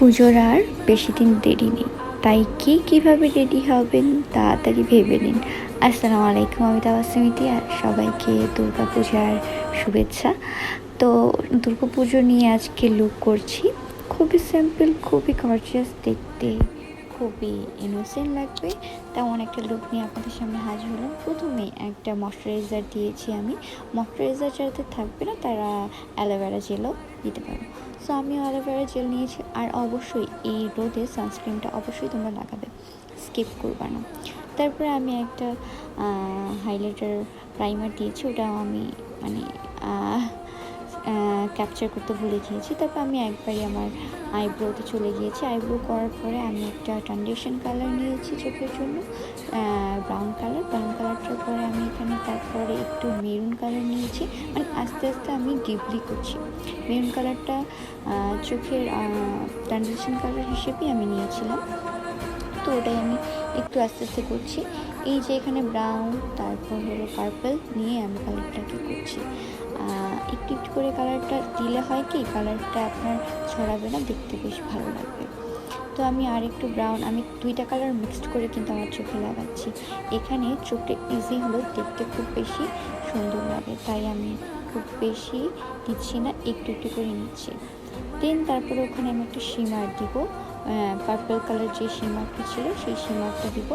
পুজোর আর বেশি দিন দেরি নেই, তাই কীভাবে রেডি হবেন তাড়াতাড়ি ভেবে নিন। আসসালামু আলাইকুম, আমি তাবাসসুমিতি, আর সবাইকে দুর্গা পূজার শুভেচ্ছা। তো দুর্গা পুজো নিয়ে আজকে লুক করছি, খুবই সিম্পল, খুবই গর্জিয়াস দেখতে, খুবই ইনোসেন্ট লাগবে তেমন একটা লুক নিয়ে আপনাদের সামনে হাজির হলাম। প্রথমে একটা ময়শ্চারাইজার দিয়েছি আমি। ময়শ্চারাইজার যাদের থাকবে না তারা অ্যালোভেরা জেলও দিতে পারো। সো আমি অ্যালোভেরা জেল নিয়েছি, আর অবশ্যই এই রোদে সানস্ক্রিনটা অবশ্যই তোমরা লাগাবে, স্কিপ করবে না। তারপরে আমি একটা হাইলাইটার প্রাইমার দিয়েছি, ওটা আমি মানে ক্যাপচার করতে ভুলে গিয়েছি। তারপর আমি একবারই আমার আইব্রোতে চলে গিয়েছি। আইব্রো করার পরে আমি একটা ট্রানজিশন কালার নিয়েছি চোখের জন্য, ব্রাউন কালারটার পরে আমি এখানে তারপরে একটু মেরুন কালার নিয়েছি। মানে আস্তে আস্তে আমি ডিপলি করছি। মেরুন কালারটা চোখের ট্রানজিশন কালার হিসেবেই আমি নিয়েছিলাম, তো ওটাই আমি একটু আস্তে আস্তে করছি। এই যে এখানে ব্রাউন, তারপর হলো পার্পল নিয়ে আমি কালারটাকে করছি। একটু একটু করে কালারটা দিলে হয় কি, কালারটা আপনার ছড়াবে না, দেখতে বেশ ভালো লাগবে। তো আমি আর একটু ব্রাউন, আমি দুইটা কালার মিক্সড করে কিন্তু আমার চোখে লাগাচ্ছি। এখানে চোখটা ইজি হলো, দেখতে খুব বেশি সুন্দর লাগে, তাই আমি খুব বেশি দিচ্ছি না, একটু একটু করে নিচ্ছি। দেন তারপরে ওখানে আমি একটা শিমার দিব, পার্পল কালার যে শিমারটা ছিল সেই শিমারটা দিব।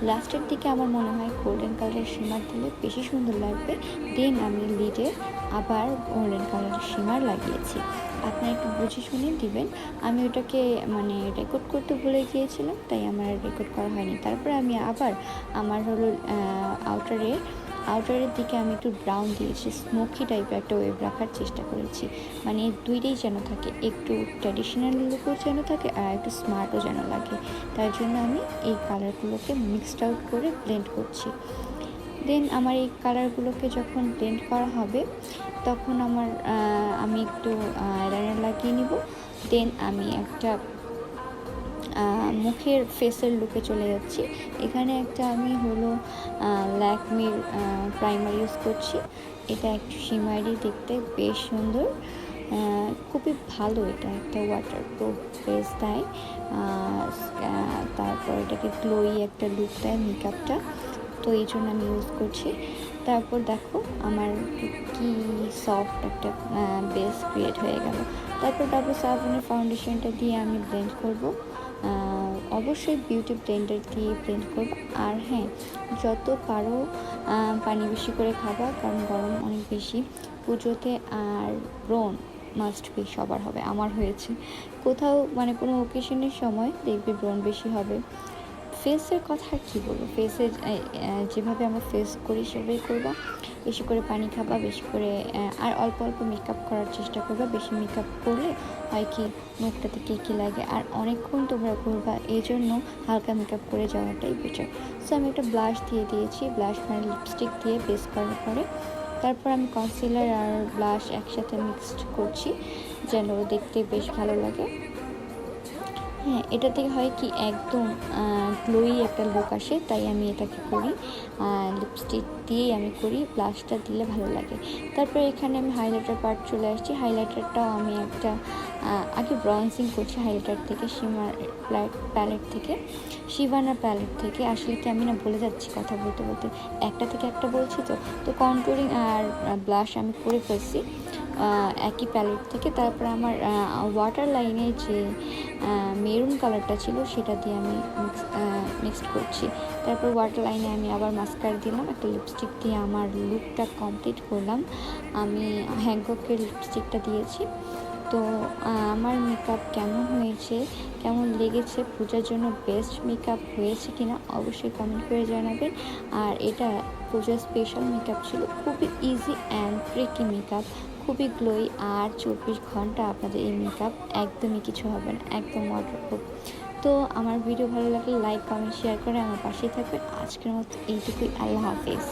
লাস্টের দিকে আমার মনে হয় গোল্ডেন কালারের শিমার দিলে বেশি সুন্দর লাগবে। দেন আমি লিডে আবার গোল্ডেন কালারের শিমার লাগিয়েছি। আপনারা একটু বুঝে শুনে দিবেন। আমি ওটাকে মানে রেকর্ড করতে ভুলে গিয়েছিলাম, তাই আমার রেকর্ড করা হয়নি। তারপরে আমি আবার আমার হলো আউটারের দিকে আমি একটু ব্রাউন দিয়েছি, স্মোকি টাইপের একটা ওয়েভ রাখার চেষ্টা করেছি। মানে দুইটাই যেন থাকে, একটু ট্র্যাডিশনাল লুকও যেন থাকে আর একটু স্মার্টও যেন লাগে। তার জন্য আমি এই কালারগুলোকে মিক্সড আউট করে ব্লেন্ড করছি। দেন আমার এই কালারগুলোকে যখন ব্লেন্ড করা হবে তখন আমি একটু আইলাইনার লাগিয়ে নিব। দেন আমি একটা মুখের ফেসের লুকে চলে যাচ্ছি। এখানে একটা আমি হলো ল্যাকমির প্রাইমার ইউজ করছি। এটা একটু শিমারি, দেখতে বেশ সুন্দর, খুবই ভালো। এটা একটা ওয়াটারপ্রুফ ফেস দেয়, তারপর এটাকে গ্লোই একটা লুক দেয় মেকআপটা, তো এই জন্য আমি ইউজ করছি। তারপর দেখো আমার কি সফট একটা বেস ক্রিয়েট হয়ে গেল। তারপর ডাবল সাবনের ফাউন্ডেশনটা দিয়ে আমি ব্লেন্ড করব, অবশ্যই বিউটি ব্লেন্ডার দিয়ে ব্লেন্ড করব। আর হ্যাঁ, যত পারো পানি বেশি করে খাবা, কারণ গরম অনেক বেশি পুজোতে। আর ব্রণ মাস্ট বি সবার হবে, আমার হয়েছে। কোথাও মানে কোনো ওকেশনের সময় দেখবে ব্রণ বেশি হবে। ফেসের কথা আর কী বলবো, ফেসের যেভাবে আমরা ফেস করি সেভাবেই করবা। বেশি করে পানি খাবা, বেশি করে আর অল্প অল্প মেকআপ করার চেষ্টা করবা। বেশি মেকআপ করলে হয় কি, মুখটাতে কী লাগে, আর অনেকক্ষণ তোমরা করবা, এই জন্য হালকা মেকআপ করে যাওয়াটাই বেটার। সো আমি একটা ব্লাশ দিয়ে দিয়েছি, ব্লাশ মানে লিপস্টিক দিয়ে বেস করার পরে তারপর আমি কনসিলার আর ব্লাশ একসাথে মিক্সড করছি যেন দেখতে বেশ ভালো লাগে। হ্যাঁ, এটা থেকে হয় কি, একদম গ্লোই একটা লুক আসে, তাই আমি এটাকে করি। লিপস্টিক দিয়েই আমি করি, ব্লাশটা দিলে ভালো লাগে। তারপরে এখানে আমি হাইলাইটার পার্ট চলে আসছি। হাইলাইটারটাও আমি একটা আগে ব্রঞ্জিং করছি হাইলাইটার থেকে, প্যালেট থেকে, শিভানা প্যালেট থেকে। আসলে কি আমি না ভুলে যাচ্ছি কথা বলতে বলতে, একটা থেকে একটা বলছি। তো কন্টুরিং আর ব্লাশ আমি করে ফেলছি একই প্যালেট থেকে। তারপর আমার ওয়াটার লাইনে যে মেরুন কালারটা ছিল সেটা দিয়ে আমি মিক্সড করছি। তারপর ওয়াটার লাইনে আমি আবার মাস্কারা দিলাম, একটা লিপস্টিক দিয়ে আমার লুকটা কমপ্লিট করলাম। আমি হ্যাঙ্ককের লিপস্টিকটা দিয়েছি। তো আমার মেকআপ কেমন হয়েছে, কেমন লেগেছে, পূজার জন্য বেস্ট মেকআপ হয়েছে কিনা অবশ্যই কমেন্ট করে জানাবেন। আর এটা পূজার স্পেশাল মেকআপ ছিল, খুবই ইজি অ্যান্ড ট্রিকি মেকআপ, খুবই গ্লোই। আর 24 ঘন্টা আপনাদের এই মেকআপ একদমই কিছু হবে না, একদম ওয়াটারপ্রুফ। তো আমার ভিডিও ভালো লাগলে লাইক, কমেন্ট, শেয়ার করে আমার পাশেই থাকবেন। আজকের মতো এইটুকুই, আল্লাহ হাফেজ।